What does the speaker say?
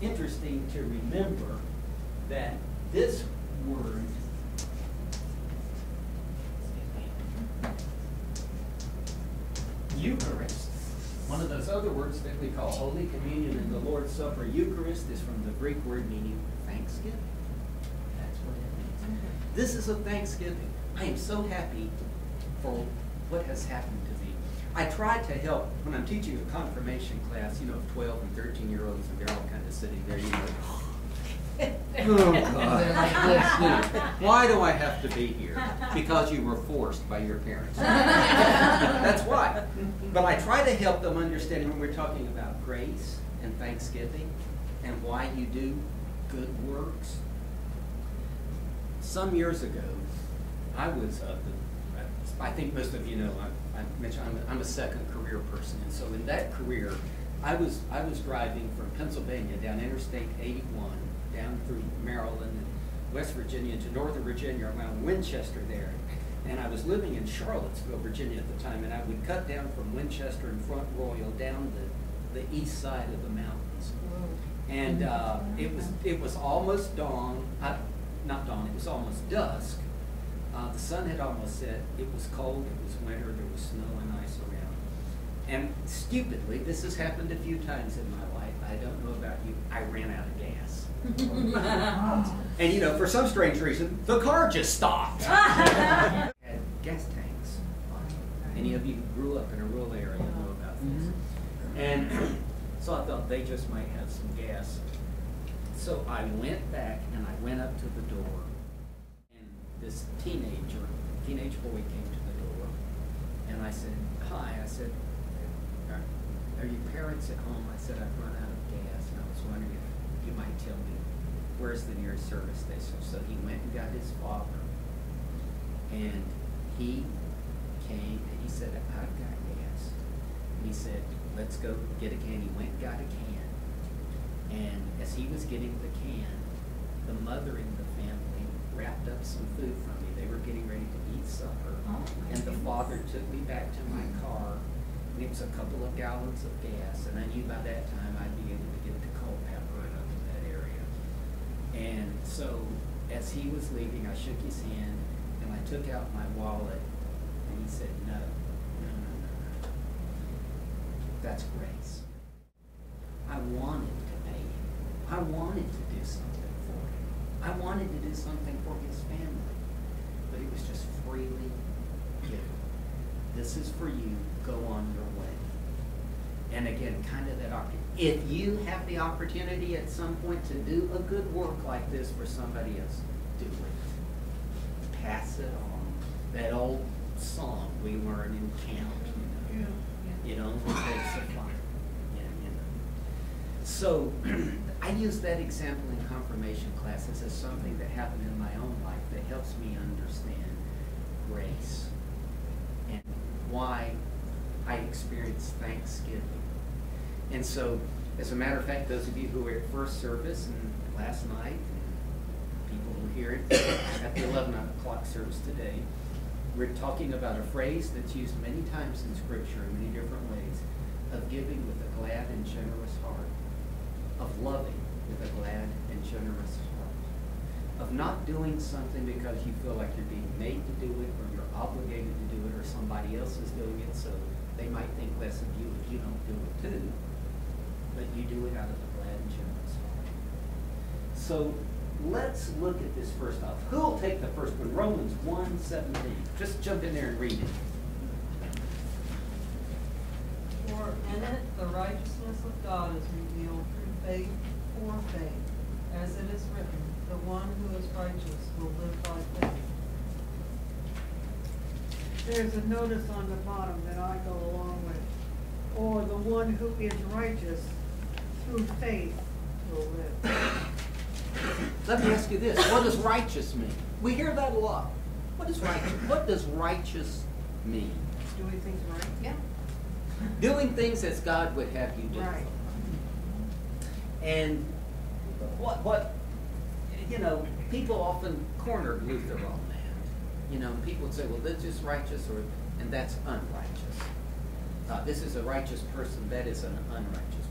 interesting to remember that this word Eucharist, one of those other words that we call Holy Communion and the Lord's Supper, Eucharist is from the Greek word meaning thanksgiving. That's what it means. This is a thanksgiving. I am so happy for what has happened to me. I try to help when I'm teaching a confirmation class, 12 and 13-year-olds, and they're all kind of sitting there, oh God, why do I have to be here? Because you were forced by your parents. That's why. But I try to help them understand when we're talking about grace and thanksgiving and why you do good works. Some years ago, I was, I think most of you know, I mentioned I'm a second career person, and so in that career, I was driving from Pennsylvania down Interstate 81, down through Maryland and West Virginia to Northern Virginia around Winchester there. And I was living in Charlottesville, Virginia at the time, and I would cut down from Winchester and Front Royal down the east side of the mountains. And it was almost dawn, not dawn, it was almost dusk. The sun had almost set. It was cold, it was winter, there was snow and ice around. And stupidly, this has happened a few times in my life, I don't know about you, I ran out of gas. And for some strange reason, the car just stopped. Had gas tanks. Any of you who grew up in a rural area know about this. And so I thought they just might have some gas. So I went back and I went up to the door, and this teenage boy came to the door, and I said, hi, I said, are your parents at home? I said, I've run out of gas, and I was wondering if you might tell me where's the nearest service station. So he went and got his father, and he came and he said, I've got gas. And he said, let's go get a can. He went and got a can, and as he was getting the can, the mother in the family wrapped up some food for me. They were getting ready to eat supper, and the father took me back to my car. And it was a couple of gallons of gas, and I knew by that time I'd be able to get to Culpeper and up in that area. And so, as he was leaving, I shook his hand, and I took out my wallet, and he said, no. That's grace. I wanted to pay him. I wanted to do something for him. I wanted to do something for his family, but it was just freely given. This is for you. Go on your way. And again, kind of that opportunity. If you have the opportunity at some point to do a good work like this for somebody else, do it. Pass it on. That old song we learn in camp, It only takes a fire. So I use that example in confirmation classes as something that happened in my own life that helps me understand grace and why I experience thanksgiving. And so, as a matter of fact, those of you who were at first service and last night, and people who hear it at the 11 o'clock service today, we're talking about a phrase that's used many times in Scripture in many different ways, of giving with a glad and generous heart, of loving with a glad and generous heart, of not doing something because you feel like you're being made to do it, or you're obligated to do it, or somebody else is doing it, so they might think less of you if you don't do it too, but you do it out of a glad and generous heart. So let's look at this first off. Who will take the first one? Romans 1:17. Just jump in there and read it. For in it the righteousness of God is revealed through faith for faith, as it is written, the one who is righteous will live by faith. There's a notice on the bottom that I go along with. Or the one who is righteous through faith will live. Let me ask you this. What does righteous mean? We hear that a lot. What is righteous? What does righteous mean? Doing things right? Yeah. Doing things as God would have you do. Right. And people often corner Luther on that. People would say, well, this is righteous, and that's unrighteous. This is a righteous person, that is an unrighteous